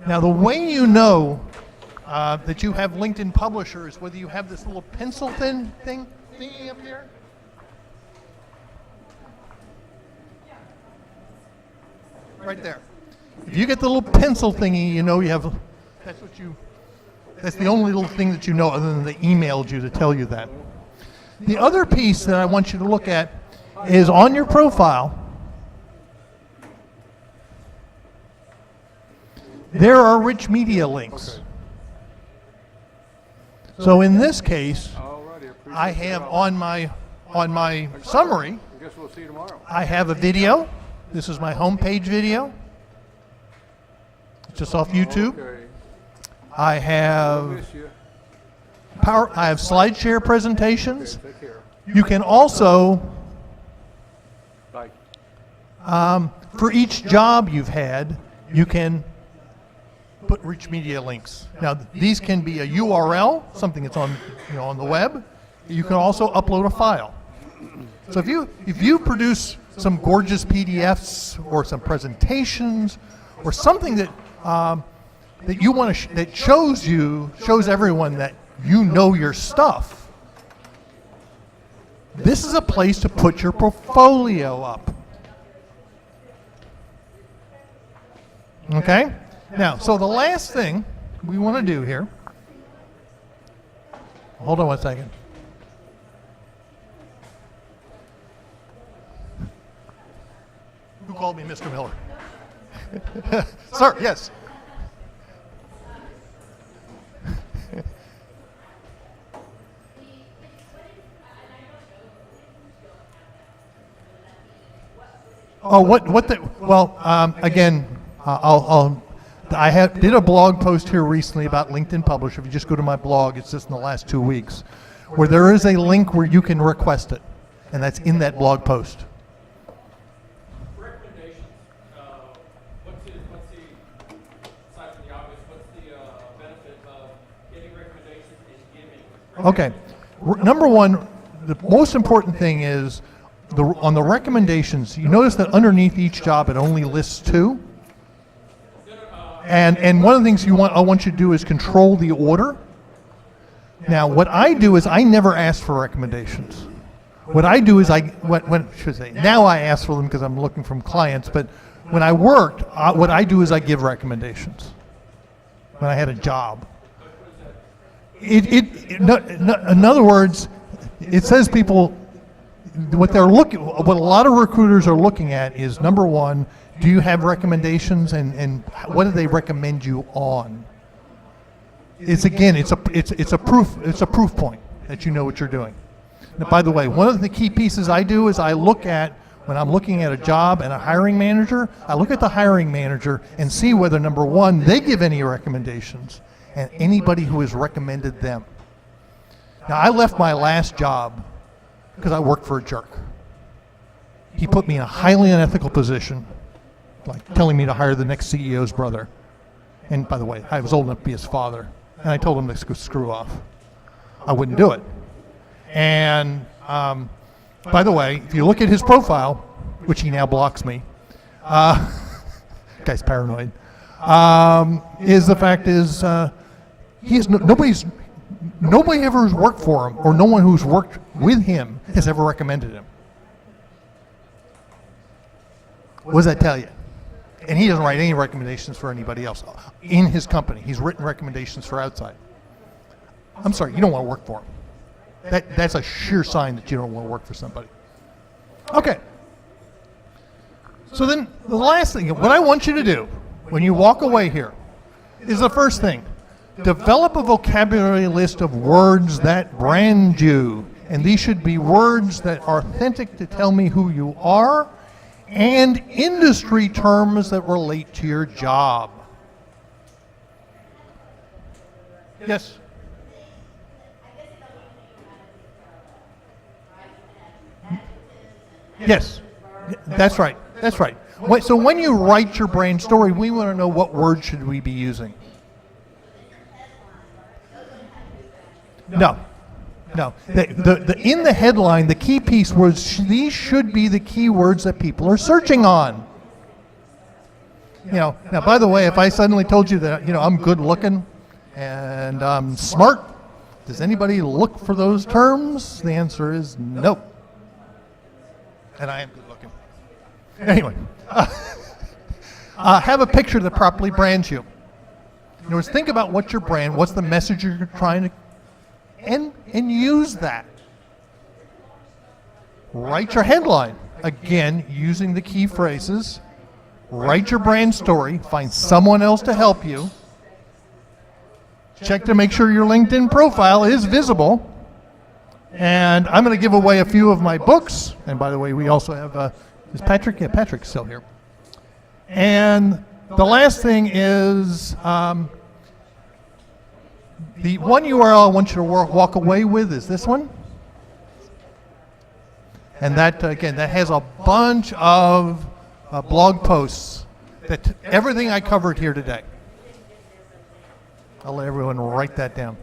Now, the way you know that you have LinkedIn Publisher is whether you have this little pencil thingy up here. Right there. If you get the little pencil thingy, you know you have, that's the only little thing that you know other than they emailed you to tell you that. The other piece that I want you to look at is on your profile, there are rich media links. So in this case, I have on my summary, I guess we'll see you tomorrow. I have a video. This is my homepage video. It's just off YouTube. Okay. I have Miss you. I have SlideShare presentations. Okay, take care. You can also, Bye. for each job you've had, you can put rich media links. Now, these can be a URL, something that's on the web. You can also upload a file. So if you produce some gorgeous PDFs or some presentations or something that you want to that shows everyone that you know your stuff, this is a place to put your portfolio up. Okay? Now, so the last thing we want to do here, hold on one second. Who called me Mr. Miller? Sir, yes. Again, I did a blog post here recently about LinkedIn Publisher. If you just go to my blog, it's just in the last 2 weeks, where there is a link where you can request it, and that's in that blog post. Recommendations. What's the aside from the obvious? What's the benefit of getting recommendations and giving? Okay. Number one, the most important thing is on the recommendations, you notice that underneath each job it only lists 2. And one of the things I want you to do is control the order. Now, what I do is I never ask for recommendations. What I do is now I ask for them because I'm looking from clients, but when I worked, what I do is I give recommendations when I had a job. In other words, it says people, what a lot of recruiters are looking at is, number one, do you have recommendations, and what do they recommend you on? It's a proof point that you know what you're doing. Now, by the way, one of the key pieces I do is when I'm looking at a job and a hiring manager, I look at the hiring manager and see whether, number one, they give any recommendations, and anybody who has recommended them. Now, I left my last job because I worked for a jerk. He put me in a highly unethical position, like telling me to hire the next CEO's brother. And by the way, I was old enough to be his father. And I told him to screw off. I wouldn't do it. And by the way, if you look at his profile, which he now blocks me, guy's paranoid. Is the fact is he is nobody ever has worked for him, or no one who's worked with him has ever recommended him. What does that tell you? And he doesn't write any recommendations for anybody else in his company. He's written recommendations for outside. I'm sorry, you don't want to work for him. That's a sure sign that you don't want to work for somebody. Okay. So then the last thing, what I want you to do when you walk away here is the first thing. Develop a vocabulary list of words that brand you. And these should be words that are authentic to tell me who you are, and industry terms that relate to your job. Yes? Yes, that's right. That's right. So when you write your brand story, we want to know what words should we be using. No. In the headline, the key piece was these should be the keywords that people are searching on. Now, by the way, if I suddenly told you that, I'm good looking and I'm smart, does anybody look for those terms? The answer is no. And I am good looking. Anyway, have a picture that properly brands you. In other words, think about what's your brand, what's the message you're trying to, and use that. Write your headline, again, using the key phrases. Write your brand story, find someone else to help you. Check to make sure your LinkedIn profile is visible. And I'm going to give away a few of my books. And by the way, we also have, is Patrick? Yeah, Patrick's still here. And the last thing is the one URL I want you to walk away with is this one. And that, again, that has a bunch of blog posts that everything I covered here today. I'll let everyone write that down.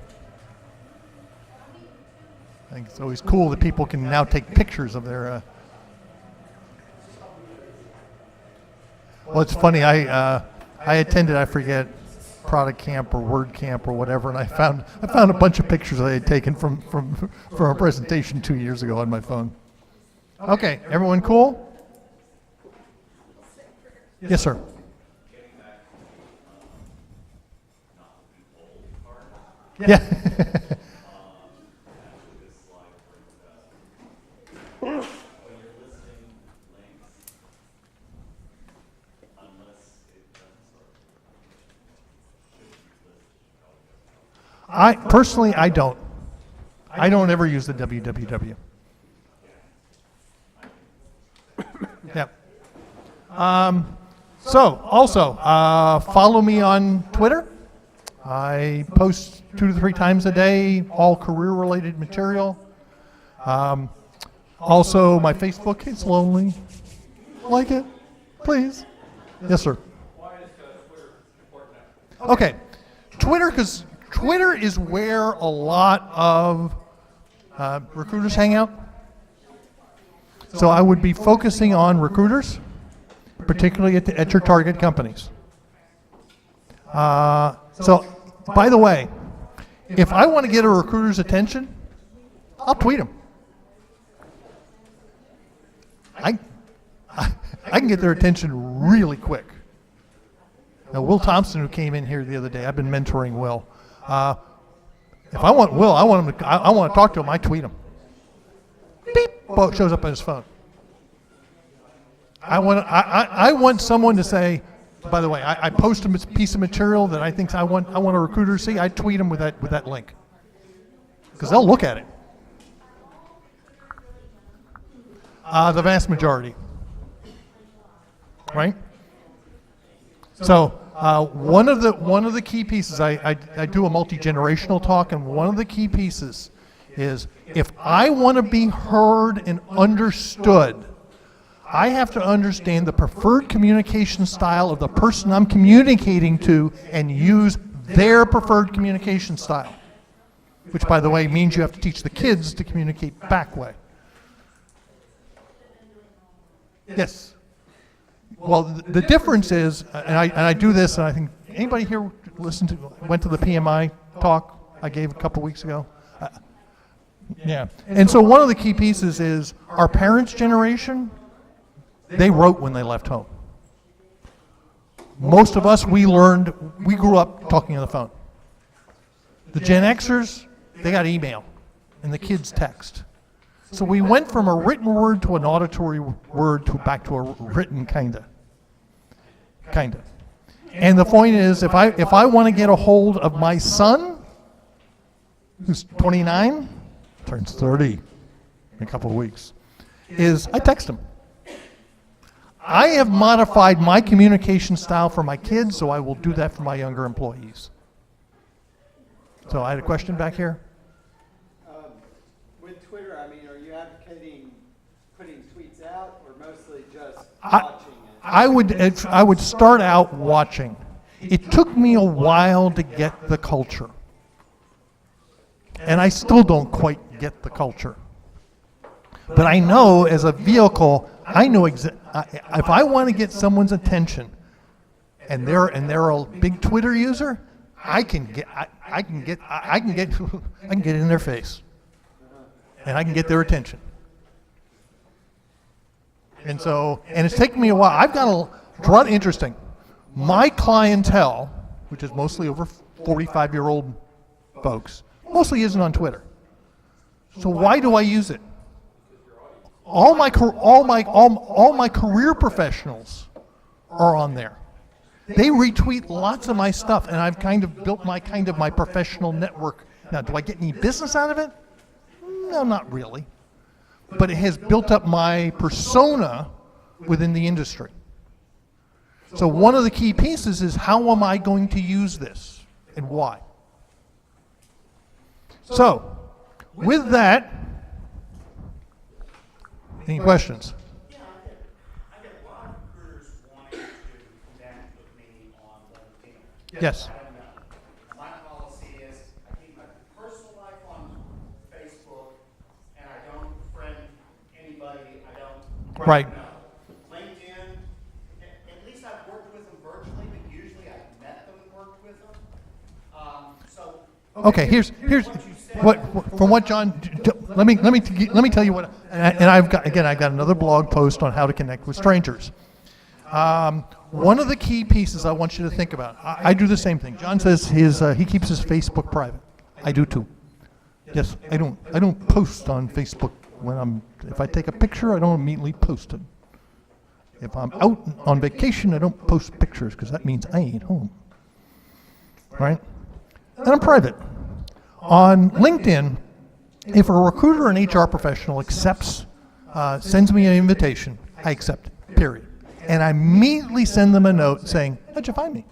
I think it's always cool that people can now take pictures of their. Well, it's funny. I attended, I forget, Product Camp or Word Camp or whatever, and I found a bunch of pictures I had taken from a presentation 2 years ago on my phone. Okay, everyone cool? Yes, sir. Yeah. I don't. I don't ever use the www. Yep. So also follow me on Twitter. I post 2 to 3 times a day, all career-related material. Also, my Facebook, it's lonely. Like it, please. Yes, sir. Why is Twitter important? Okay, Twitter, because Twitter is where a lot of recruiters hang out. So I would be focusing on recruiters, particularly at your target companies. So, by the way, if I want to get a recruiter's attention, I'll tweet them. I can get their attention really quick. Now, Will Thompson, who came in here the other day, I've been mentoring Will. If I want Will, I want to talk to him. I tweet him. Beep, oh, it shows up on his phone. I want someone to say, by the way, I post a piece of material that I think I want a recruiter to see. I tweet them with that link, because they'll look at it. The vast majority, right? So one of the key pieces, I do a multi-generational talk, and one of the key pieces is if I want to be heard and understood, I have to understand the preferred communication style of the person I'm communicating to and use their preferred communication style. which, by the way, means you have to teach the kids to communicate back way. Yes. Well, the difference is, and I do this, and I think anybody here went to the PMI talk I gave a couple weeks ago? Yeah. And so one of the key pieces is our parents' generation, they wrote when they left home. Most of us, we grew up talking on the phone. The Gen Xers, they got email, and the kids text. So we went from a written word to an auditory word to back to a written kinda. And the point is, if I want to get a hold of my son, who's 29, turns 30 in a couple of weeks, is I text him. I have modified my communication style for my kids, so I will do that for my younger employees. So I had a question back here. With Twitter, I mean, are you advocating putting tweets out or mostly just watching it? I would start out watching. It took me a while to get the culture. And I still don't quite get the culture. But I know as a vehicle, I know if I want to get someone's attention and they're a big Twitter user, I can get in their face. And I can get their attention. And it's taken me a while. I've got interesting. My clientele, which is mostly over 45-year-old folks, mostly isn't on Twitter. So why do I use it? All my career professionals are on there. They retweet lots of my stuff, and I've kind of built my professional network. Now, do I get any business out of it? No, not really. But it has built up my persona within the industry. So one of the key pieces is, how am I going to use this and why? So, with that, any questions? Yeah, I get a lot of recruiters wanting to connect with me on LinkedIn. Yes. I don't know. My policy is I keep my personal life on Facebook, and I don't friend anybody I don't Right. know. LinkedIn, at least I've worked with them virtually, but usually I've met them and worked with them. Okay, here's what from what John. Let me tell you what. And I've got another blog post on how to connect with strangers. One of the key pieces I want you to think about. I do the same thing. John says he keeps his Facebook private. I do too. Yes, I don't post on Facebook if I take a picture, I don't immediately post it. If I'm out on vacation, I don't post pictures because that means I ain't home. Right? And I'm private. On LinkedIn, if a recruiter or an HR professional sends me an invitation, I accept it, period. And I immediately send them a note saying, how'd you find me?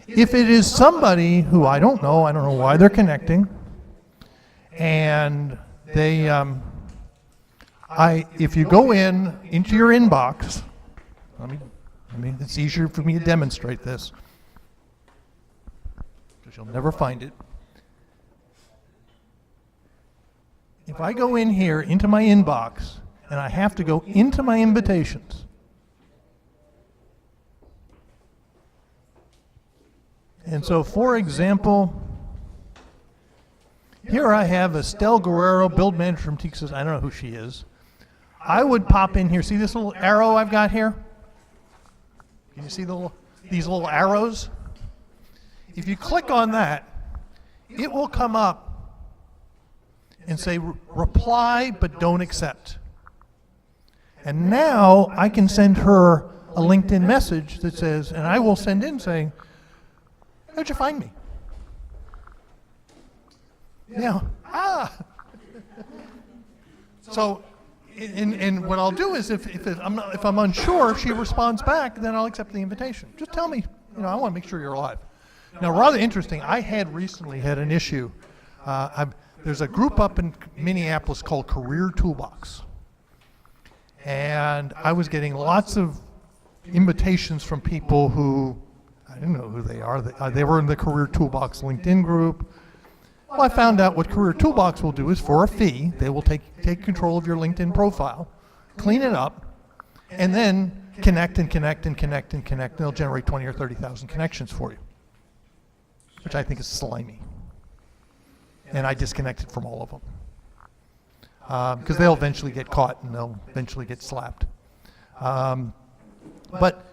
If it is somebody who I don't know why they're connecting, and if you go into your inbox, it's easier for me to demonstrate this, because you'll never find it. If I go in here into my inbox, and I have to go into my invitations, and so, for example, here I have Estelle Guerrero, build manager from Texas. I don't know who she is. I would pop in here. See this little arrow I've got here? Can you see these little arrows? If you click on that, it will come up and say reply but don't accept. And now I can send her a LinkedIn message that says, and I will send in saying, how'd you find me? Yeah. So, and what I'll do is if I'm unsure, if she responds back, then I'll accept the invitation. Just tell me, I want to make sure you're alive. Now, rather interesting, I had recently had an issue. There's a group up in Minneapolis called Career Toolbox. And I was getting lots of invitations from people who I didn't know who they are. They were in the Career Toolbox LinkedIn group. Well, I found out what Career Toolbox will do is for a fee, they will take control of your LinkedIn profile, clean it up, and then connect and connect and connect and connect, and they'll generate 20 or 30,000 connections for you, which I think is slimy. And I disconnected from all of them. Because they'll eventually get caught and they'll eventually get slapped. But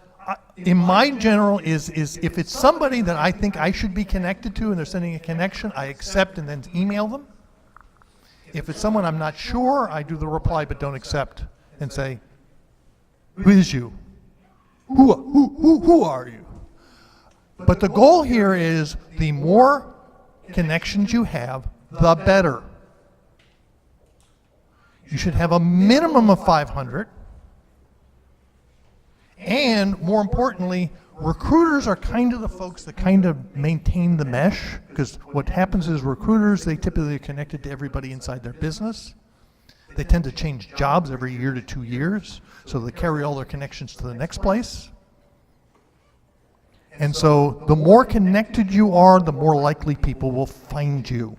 in my general is if it's somebody that I think I should be connected to and they're sending a connection, I accept and then email them. If it's someone I'm not sure, I do the reply but don't accept and say, who is you? Who are you? But the goal here is the more connections you have, the better. You should have a minimum of 500. And more importantly, recruiters are kind of the folks that kind of maintain the mesh, because what happens is recruiters, they typically are connected to everybody inside their business. They tend to change jobs every year to 2 years, so they carry all their connections to the next place. And so the more connected you are, the more likely people will find you.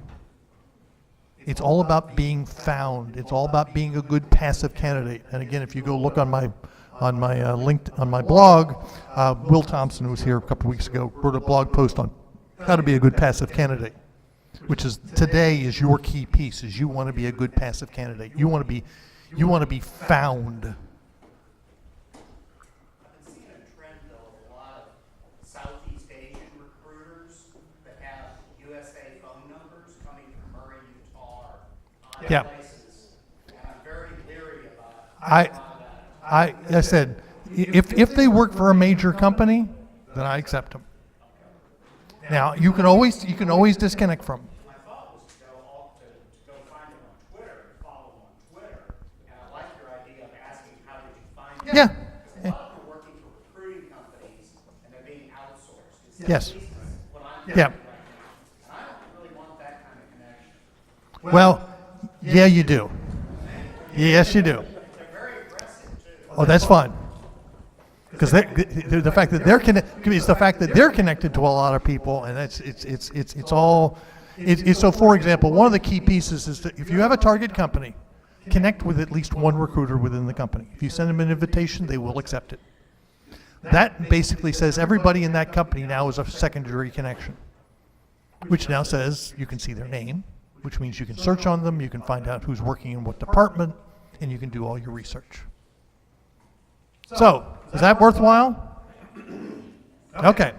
It's all about being found. It's all about being a good passive candidate. And again, if you go look on my blog, Will Thompson, who was here a couple weeks ago, wrote a blog post on how to be a good passive candidate, which is today is your key piece. Is you want to be a good passive candidate. You want to be found. I've been seeing a trend though of a lot of Southeast Asian recruiters that have USA phone numbers coming from Murray, Utah, or Yeah. odd places, and I'm very leery about I said, if they work for a major company, then I accept them. Now you can always disconnect from them. My thought was to go find him on Twitter and follow him on Twitter, and I like your idea of asking how did you find him? Yeah. Because a lot of them are working for recruiting companies and they're being outsourced. Is Yes. at least what I'm Yeah. getting right now. And I don't really want that kind of connection. Well, yeah, you do. Yes, you do. They're very aggressive too. Oh, that's fun. Because the fact that they're connected to a lot of people, and it's all. So, for example, one of the key pieces is that if you have a target company, connect with at least one recruiter within the company. If you send them an invitation, they will accept it. That basically says everybody in that company now is a secondary connection, which now says you can see their name, which means you can search on them, you can find out who's working in what department, and you can do all your research. So, is that worthwhile? Okay.